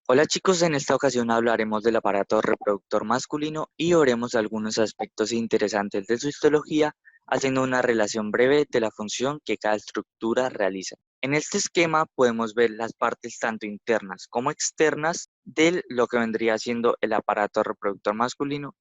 Hola chicos, en esta ocasión hablaremos del aparato reproductor masculino y veremos algunos aspectos interesantes de su histología, haciendo una relación breve de la función que cada estructura realiza. En este esquema podemos ver las partes tanto internas como externas de lo que vendría siendo el aparato reproductor masculino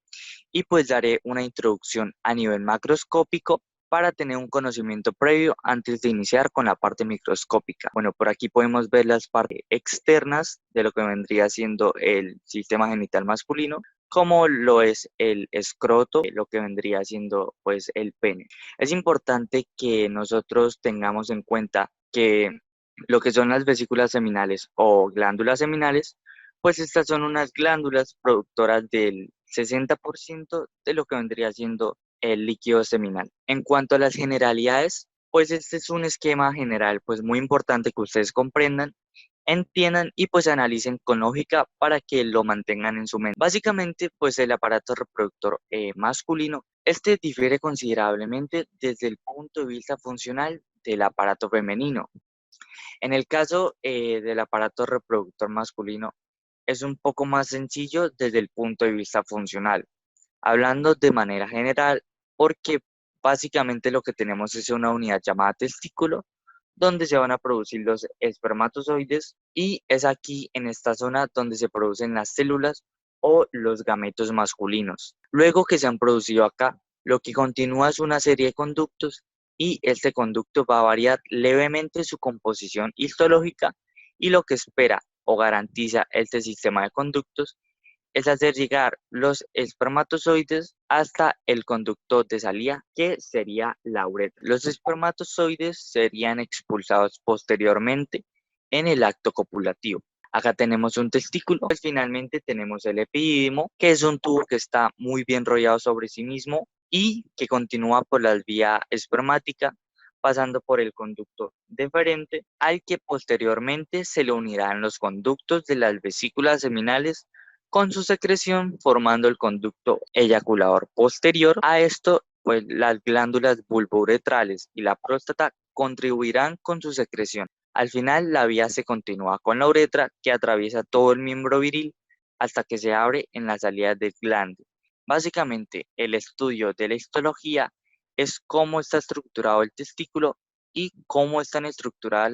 y pues daré una introducción a nivel macroscópico para tener un conocimiento previo antes de iniciar con la parte microscópica. Bueno, por aquí podemos ver las partes externas de lo que vendría siendo el sistema genital masculino, como lo es el escroto, lo que vendría siendo pues el pene. Es importante que nosotros tengamos en cuenta que lo que son las vesículas seminales o glándulas seminales, pues estas son unas glándulas productoras del 60% de lo que vendría siendo el líquido seminal. En cuanto a las generalidades, pues este es un esquema general pues muy importante que ustedes comprendan, entiendan y pues analicen con lógica para que lo mantengan en su mente. Básicamente pues el aparato reproductor masculino, este difiere considerablemente desde el punto de vista funcional del aparato femenino. En el caso del aparato reproductor masculino, es un poco más sencillo desde el punto de vista funcional, hablando de manera general, porque básicamente lo que tenemos es una unidad llamada testículo, donde se van a producir los espermatozoides y es aquí en esta zona donde se producen las células o los gametos masculinos. Luego que se han producido acá, lo que continúa es una serie de conductos y este conducto va a variar levemente su composición histológica y lo que espera o garantiza este sistema de conductos es hacer llegar los espermatozoides hasta el conducto de salida, que sería la uretra. Los espermatozoides serían expulsados posteriormente en el acto copulativo. Acá tenemos un testículo, pues finalmente tenemos el epidídimo, que es un tubo que está muy bien rodeado sobre sí mismo y que continúa por la vía espermática, pasando por el conducto deferente, al que posteriormente se le unirán los conductos de las vesículas seminales con su secreción formando el conducto eyaculador posterior. A esto, pues las glándulas bulbouretrales y la próstata contribuirán con su secreción. Al final, la vía se continúa con la uretra que atraviesa todo el miembro viril hasta que se abre en la salida del glande. Básicamente, el estudio de la histología es cómo está estructurado el testículo y cómo están estructuradas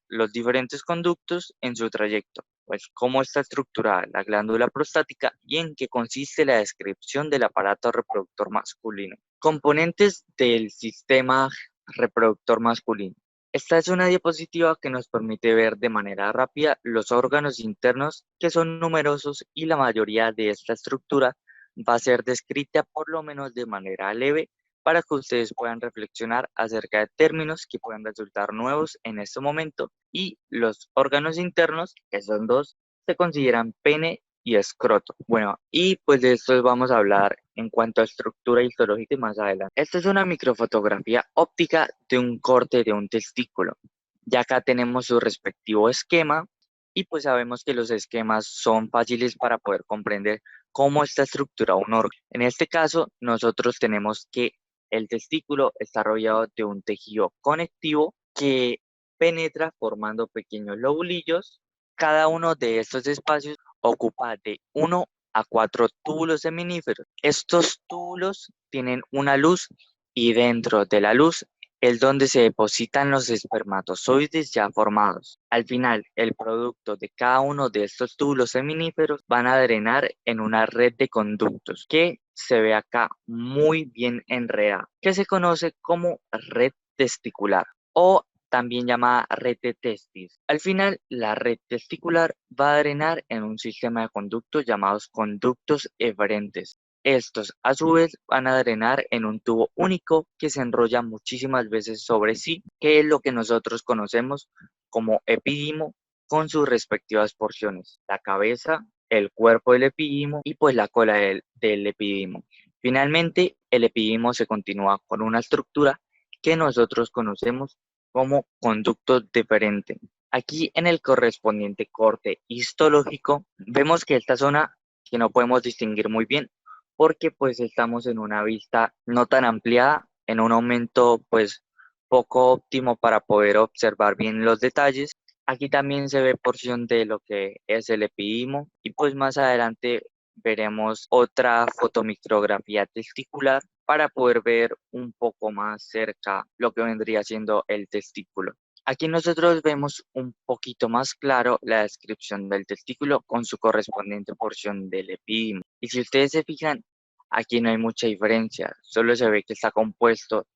los diferentes conductos en su trayecto, pues cómo está estructurada la glándula prostática y en qué consiste la descripción del aparato reproductor masculino. Componentes del sistema reproductor masculino. Esta es una diapositiva que nos permite ver de manera rápida los órganos internos que son numerosos y la mayoría de esta estructura va a ser descrita por lo menos de manera leve para que ustedes puedan reflexionar acerca de términos que puedan resultar nuevos en este momento y los órganos internos, que son dos, se consideran pene y escroto. Bueno, y pues de esto vamos a hablar en cuanto a estructura histológica y más adelante. Esta es una microfotografía óptica de un corte de un testículo. Ya acá tenemos su respectivo esquema y pues sabemos que los esquemas son fáciles para poder comprender cómo está estructurado un órgano. En este caso, nosotros tenemos que el testículo está rodeado de un tejido conectivo que penetra formando pequeños lobulillos. Cada uno de estos espacios ocupa de 1 a 4 túbulos seminíferos. Estos túbulos tienen una luz y dentro de la luz es donde se depositan los espermatozoides ya formados. Al final, el producto de cada uno de estos túbulos seminíferos van a drenar en una red de conductos que se ve acá muy bien enredada, que se conoce como red testicular o también llamada red de testis. Al final, la red testicular va a drenar en un sistema de conductos llamados conductos eferentes. Estos, a su vez, van a drenar en un tubo único que se enrolla muchísimas veces sobre sí, que es lo que nosotros conocemos como epidimo, con sus respectivas porciones, la cabeza, el cuerpo del epidimo y pues la cola del epidimo. Finalmente, el epidimo se continúa con una estructura que nosotros conocemos como conducto deferente. Aquí en el correspondiente corte histológico vemos que esta zona que no podemos distinguir muy bien porque pues estamos en una vista no tan ampliada, en un aumento pues poco óptimo para poder observar bien los detalles Aquí también se ve porción de lo que es el epidimo y pues más adelante veremos otra fotomicrografía testicular para poder ver un poco más cerca lo que vendría siendo el testículo. Aquí nosotros vemos un poquito más claro la descripción del testículo con su correspondiente porción del epidimo. Y si ustedes se fijan, aquí no hay mucha diferencia, solo se ve que está compuesto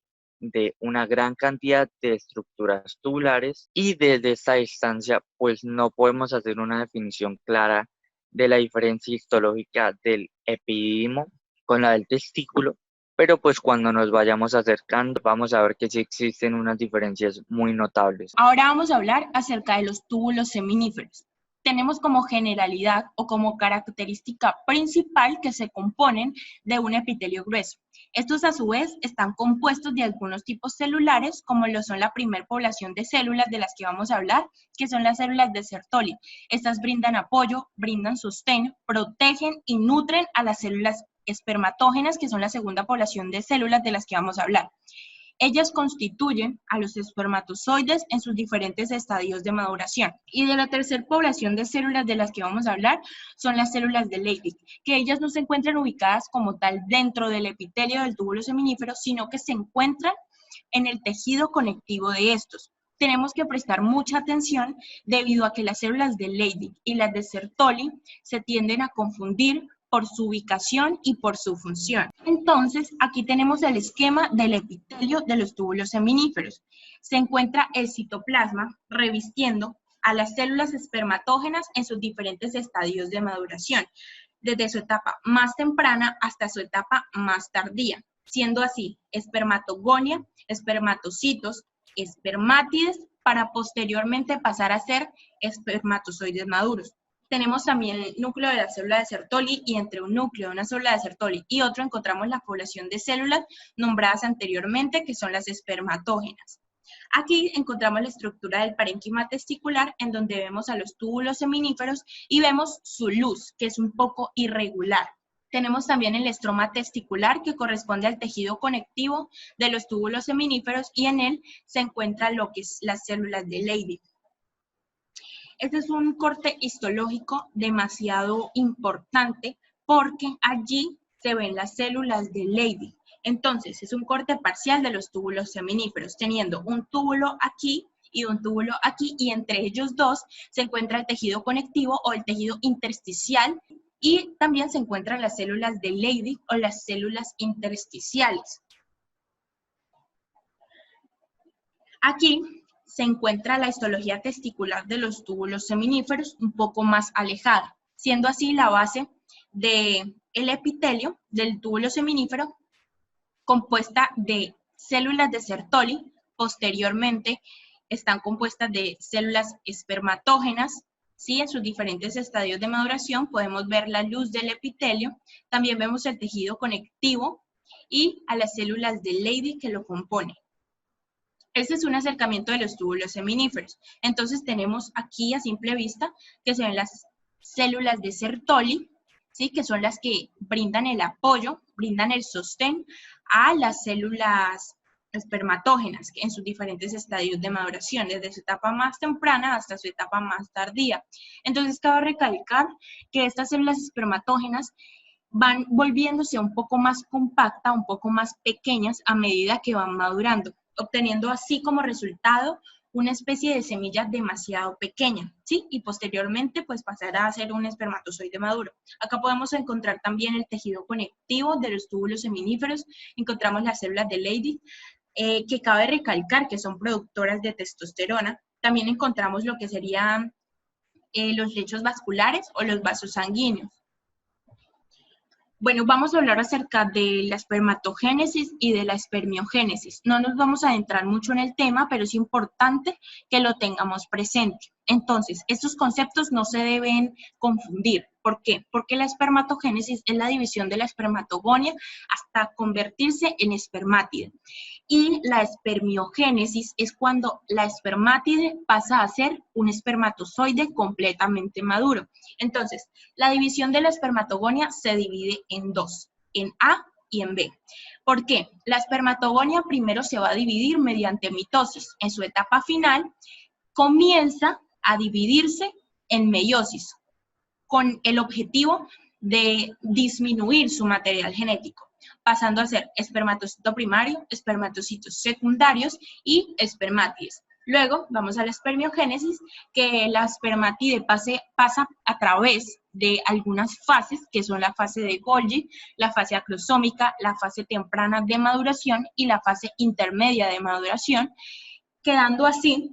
de una gran cantidad de estructuras tubulares y desde esta distancia pues no podemos hacer una definición clara de la diferencia histológica del epididimo con la del testículo, pero pues cuando nos vayamos acercando vamos a ver que sí existen unas diferencias muy notables. Ahora vamos a hablar acerca de los túbulos seminíferos. Tenemos como generalidad o como característica principal que se componen de un epitelio grueso. Estos a su vez están compuestos de algunos tipos celulares, como lo son la primer población de células de las que vamos a hablar, que son las células de Sertoli. Estas brindan apoyo, brindan sostén, protegen y nutren a las células espermatógenas, que son la segunda población de células de las que vamos a hablar. Ellas constituyen a los espermatozoides en sus diferentes estadios de maduración. Y de la tercera población de células de las que vamos a hablar son las células de Leydig, que ellas no se encuentran ubicadas como tal dentro del epitelio del túbulo seminífero, sino que se encuentran en el tejido conectivo de estos. Tenemos que prestar mucha atención debido a que las células de Leydig y las de Sertoli se tienden a confundir por su ubicación y por su función. Entonces, aquí tenemos el esquema del epitelio de los túbulos seminíferos. Se encuentra el citoplasma revistiendo a las células espermatógenas en sus diferentes estadios de maduración, desde su etapa más temprana hasta su etapa más tardía, siendo así espermatogonia, espermatocitos, espermátides, para posteriormente pasar a ser espermatozoides maduros. Tenemos también el núcleo de la célula de Sertoli y entre un núcleo de una célula de Sertoli y otro encontramos la población de células nombradas anteriormente, que son las espermatógenas. Aquí encontramos la estructura del parénquima testicular, en donde vemos a los túbulos seminíferos y vemos su luz, que es un poco irregular. Tenemos también el estroma testicular, que corresponde al tejido conectivo de los túbulos seminíferos, y en él se encuentran lo que es las células de Leydig. Este es un corte histológico demasiado importante porque allí se ven las células de Leydig. Entonces, es un corte parcial de los túbulos seminíferos, teniendo un túbulo aquí y un túbulo aquí, y entre ellos dos se encuentra el tejido conectivo o el tejido intersticial, y también se encuentran las células de Leydig o las células intersticiales. Aquí se encuentra la histología testicular de los túbulos seminíferos un poco más alejada, siendo así la base del epitelio del túbulo seminífero compuesta de células de Sertoli. Posteriormente están compuestas de células espermatógenas, ¿sí? En sus diferentes estadios de maduración podemos ver la luz del epitelio, también vemos el tejido conectivo y a las células de Leydig que lo componen. Este es un acercamiento de los túbulos seminíferos. Entonces tenemos aquí a simple vista que se ven las células de Sertoli, ¿sí? Que son las que brindan el apoyo, brindan el sostén a las células espermatógenas en sus diferentes estadios de maduración, desde su etapa más temprana hasta su etapa más tardía. Entonces cabe recalcar que estas células espermatógenas van volviéndose un poco más compactas, un poco más pequeñas a medida que van madurando, obteniendo así como resultado una especie de semilla demasiado pequeña, ¿sí? Y posteriormente pues pasará a ser un espermatozoide maduro. Acá podemos encontrar también el tejido conectivo de los túbulos seminíferos, encontramos las células de Leydig, que cabe recalcar que son productoras de testosterona. También encontramos lo que serían los lechos vasculares o los vasos sanguíneos. Bueno, vamos a hablar acerca de la espermatogénesis y de la espermiogénesis. No nos vamos a adentrar mucho en el tema, pero es importante que lo tengamos presente. Entonces, estos conceptos no se deben confundir. ¿Por qué? Porque la espermatogénesis es la división de la espermatogonia hasta convertirse en espermátide. Y la espermiogénesis es cuando la espermátide pasa a ser un espermatozoide completamente maduro. Entonces, la división de la espermatogonia se divide en dos, en A y en B. ¿Por qué? La espermatogonia primero se va a dividir mediante mitosis. En su etapa final comienza a dividirse en meiosis, con el objetivo de disminuir su material genético, pasando a ser espermatocito primario, espermatocitos secundarios y espermátides. Luego vamos a la espermiogénesis, que la espermátide pasa a través de algunas fases, que son la fase de Golgi, la fase acrosómica, la fase temprana de maduración y la fase intermedia de maduración, quedando así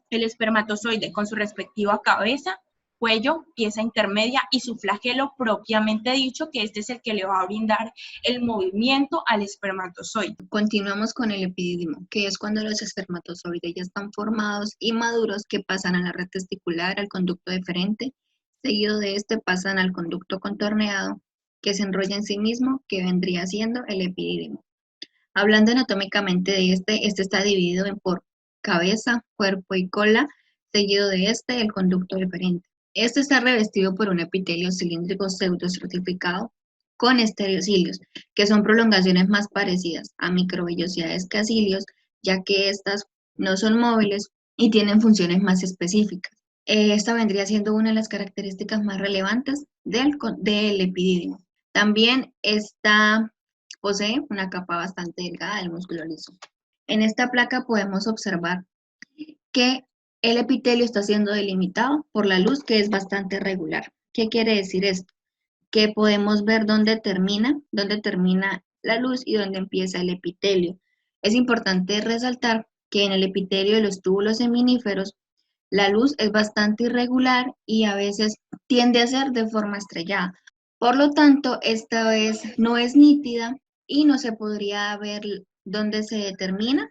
el espermatozoide con su respectiva cabeza, cuello, pieza intermedia y su flagelo propiamente dicho, que este es el que le va a brindar el movimiento al espermatozoide. Continuamos con el epidídimo, que es cuando los espermatozoides ya están formados y maduros, que pasan a la red testicular, al conducto deferente, seguido de este pasan al conducto contorneado, que se enrolla en sí mismo, que vendría siendo el epidídimo. Hablando anatómicamente de este está dividido por cabeza, cuerpo y cola, seguido de el conducto deferente. Este está revestido por un epitelio cilíndrico pseudoestratificado con estereocilios, que son prolongaciones más parecidas a microvellosidades que a cilios, ya que estas no son móviles y tienen funciones más específicas. Esta vendría siendo una de las características más relevantes del epidídimo. También posee una capa bastante delgada del músculo liso. En esta placa podemos observar que el epitelio está siendo delimitado por la luz, que es bastante regular. ¿Qué quiere decir esto? Que podemos ver dónde termina la luz y dónde empieza el epitelio. Es importante resaltar que en el epitelio de los túbulos seminíferos la luz es bastante irregular y a veces tiende a ser de forma estrellada. Por lo tanto, esta vez no es nítida y no se podría ver dónde se determina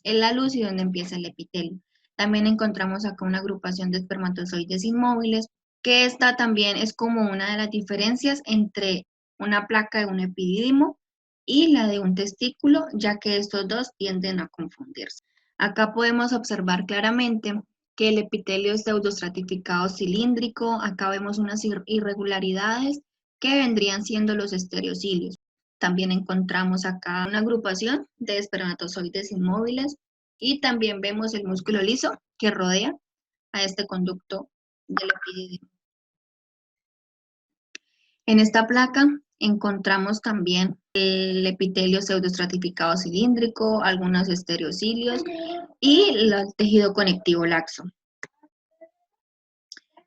la luz y dónde empieza el epitelio. También encontramos acá una agrupación de espermatozoides inmóviles, que esta también es como una de las diferencias entre una placa de un epidídimo y la de un testículo, ya que estos dos tienden a confundirse. Acá podemos observar claramente que el epitelio es pseudoestratificado cilíndrico. Acá vemos unas irregularidades que vendrían siendo los estereocilios. También encontramos acá una agrupación de espermatozoides inmóviles y también vemos el músculo liso que rodea a este conducto del epidídimo. En esta placa encontramos también el epitelio pseudoestratificado cilíndrico, algunos estereocilios y el tejido conectivo laxo.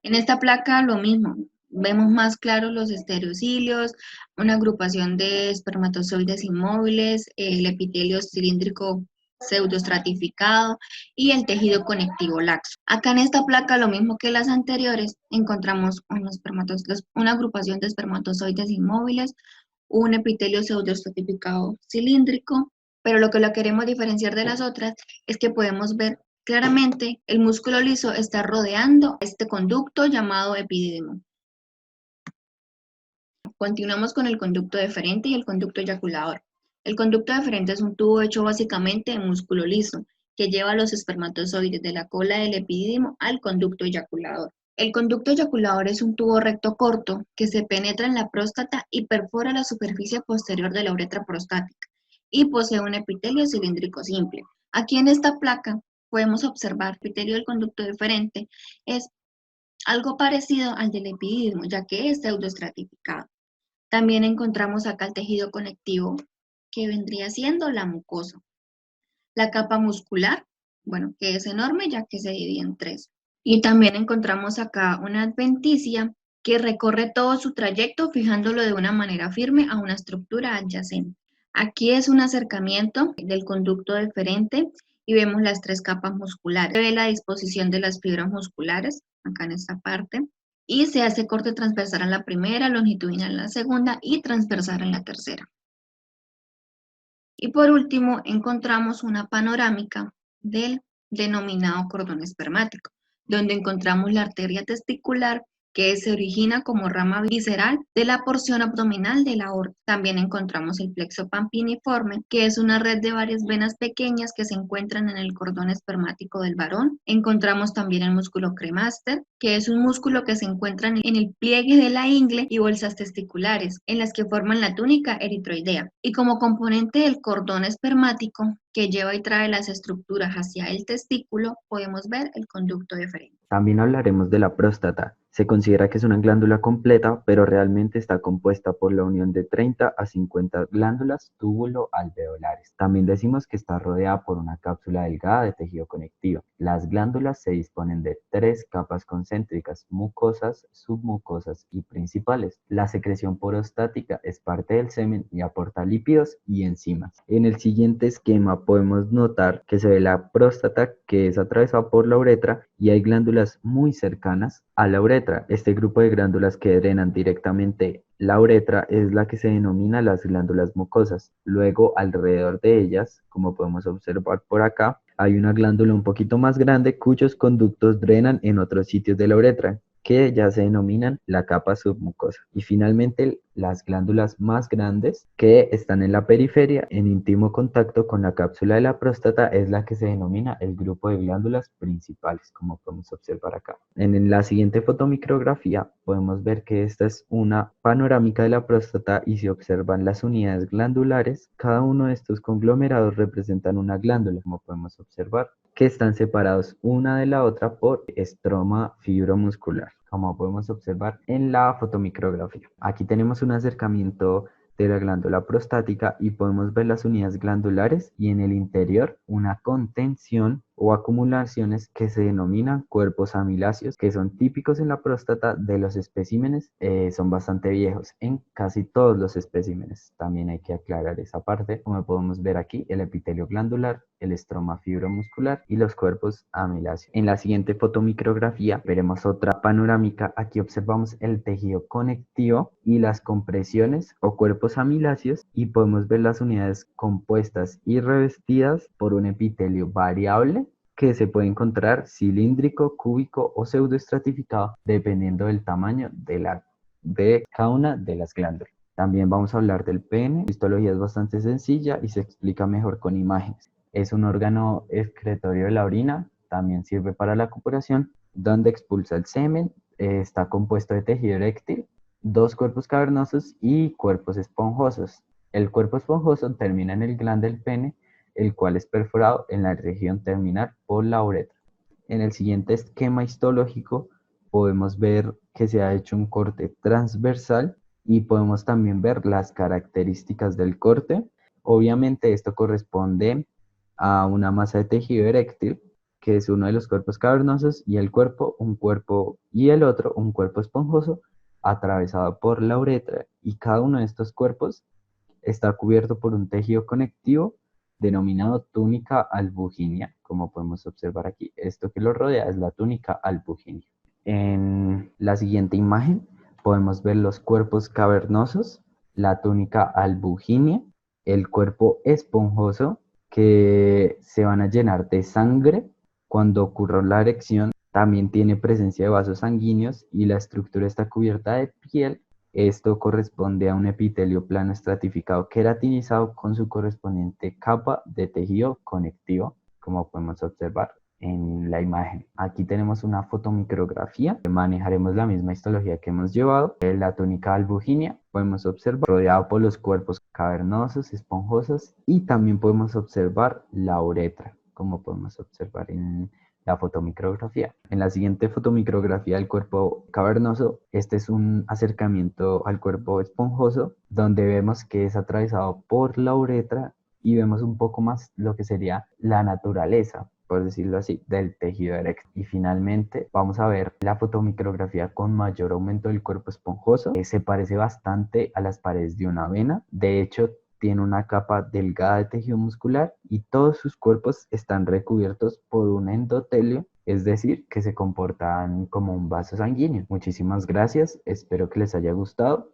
En esta placa lo mismo, vemos más claros los estereocilios, una agrupación de espermatozoides inmóviles, el epitelio cilíndrico pseudoestratificado y el tejido conectivo laxo. Acá en esta placa, lo mismo que las anteriores, encontramos una agrupación de espermatozoides inmóviles, un epitelio pseudoestratificado cilíndrico, pero lo que lo queremos diferenciar de las otras es que podemos ver claramente el músculo liso está rodeando este conducto llamado epidídimo. Continuamos con el conducto deferente y el conducto eyaculador. El conducto deferente es un tubo hecho básicamente de músculo liso que lleva los espermatozoides de la cola del epidídimo al conducto eyaculador. El conducto eyaculador es un tubo recto corto que se penetra en la próstata y perfora la superficie posterior de la uretra prostática y posee un epitelio cilíndrico simple. Aquí en esta placa podemos observar el epitelio del conducto deferente es algo parecido al del epidídimo, ya que es pseudoestratificado. También encontramos acá el tejido conectivo, que vendría siendo la mucosa. La capa muscular, bueno, que es enorme ya que se divide en tres. Y también encontramos acá una adventicia que recorre todo su trayecto fijándolo de una manera firme a una estructura adyacente. Aquí es un acercamiento del conducto deferente y vemos las tres capas musculares. Se ve la disposición de las fibras musculares, acá en esta parte, y se hace corte transversal en la primera, longitudinal en la segunda y transversal en la tercera. Y por último, encontramos una panorámica del denominado cordón espermático, donde encontramos la arteria testicular que se origina como rama visceral de la porción abdominal de la aorta. También encontramos el plexo pampiniforme, que es una red de varias venas pequeñas que se encuentran en el cordón espermático del varón. Encontramos también el músculo cremaster, que es un músculo que se encuentra en el pliegue de la ingle y bolsas testiculares, en las que forman la túnica eritroidea. Y como componente del cordón espermático, que lleva y trae las estructuras hacia el testículo, podemos ver el conducto deferente. También hablaremos de la próstata. Se considera que es una glándula completa, pero realmente está compuesta por la unión de 30 a 50 glándulas túbulo-alveolares. También decimos que está rodeada por una cápsula delgada de tejido conectivo. Las glándulas se disponen de 3 capas concéntricas: mucosas, submucosas y principales. La secreción prostática es parte del semen y aporta lípidos y enzimas. En el siguiente esquema podemos notar que se ve la próstata, que es atravesada por la uretra, y hay glándulas muy cercanas a la uretra. Este grupo de glándulas que drenan directamente la uretra es la que se denomina las glándulas mucosas. Luego, alrededor de ellas, como podemos observar por acá, hay una glándula un poquito más grande cuyos conductos drenan en otros sitios de la uretra, que ya se denominan la capa submucosa. Y finalmente, las glándulas más grandes que están en la periferia, en íntimo contacto con la cápsula de la próstata, es la que se denomina el grupo de glándulas principales, como podemos observar acá. En la siguiente fotomicrografía podemos ver que esta es una panorámica de la próstata y se observan las unidades glandulares. Cada uno de estos conglomerados representan una glándula, como podemos observar, que están separados una de la otra por estroma fibromuscular, como podemos observar en la fotomicrografía. Aquí tenemos un acercamiento de la glándula prostática y podemos ver las unidades glandulares y en el interior una contención o acumulaciones que se denominan cuerpos amiláceos, que son típicos en la próstata de los especímenes. Son bastante viejos en casi todos los especímenes. También hay que aclarar esa parte. Como podemos ver aquí, el epitelio glandular, el estroma fibromuscular y los cuerpos amiláceos. En la siguiente fotomicrografía veremos otra panorámica. Aquí observamos el tejido conectivo y las compresiones o cuerpos amiláceos y podemos ver las unidades compuestas y revestidas por un epitelio variable que se puede encontrar cilíndrico, cúbico o pseudoestratificado dependiendo del tamaño de cada una de las glándulas. También vamos a hablar del pene. La histología es bastante sencilla y se explica mejor con imágenes. Es un órgano excretorio de la orina, también sirve para la copulación, donde expulsa el semen. Está compuesto de tejido eréctil, 2 cuerpos cavernosos y cuerpos esponjosos. El cuerpo esponjoso termina en el glande del pene, el cual es perforado en la región terminal por la uretra. En el siguiente esquema histológico podemos ver que se ha hecho un corte transversal y podemos también ver las características del corte. Obviamente esto corresponde a una masa de tejido eréctil, que es uno de los cuerpos cavernosos, y el cuerpo, un cuerpo, y el otro, un cuerpo esponjoso, atravesado por la uretra, y cada uno de estos cuerpos está cubierto por un tejido conectivo denominado túnica albuginea, como podemos observar aquí. Esto que lo rodea es la túnica albuginea. En la siguiente imagen podemos ver los cuerpos cavernosos, la túnica albuginea, el cuerpo esponjoso, que se van a llenar de sangre cuando ocurra la erección. También tiene presencia de vasos sanguíneos y la estructura está cubierta de piel. Esto corresponde a un epitelio plano estratificado queratinizado con su correspondiente capa de tejido conectivo, como podemos observar en la imagen. Aquí tenemos una fotomicrografía. Manejaremos la misma histología que hemos llevado. En la túnica albuginea podemos observar rodeado por los cuerpos cavernosos, esponjosos, y también podemos observar la uretra, como podemos observar en la fotomicrografía. En la siguiente fotomicrografía del cuerpo cavernoso, este es un acercamiento al cuerpo esponjoso, donde vemos que es atravesado por la uretra y vemos un poco más lo que sería la naturaleza, por decirlo así, del tejido eréctil. Y finalmente vamos a ver la fotomicrografía con mayor aumento del cuerpo esponjoso. Se parece bastante a las paredes de una vena. De hecho, tiene una capa delgada de tejido muscular y todos sus cuerpos están recubiertos por un endotelio, es decir, que se comportan como un vaso sanguíneo. Muchísimas gracias, espero que les haya gustado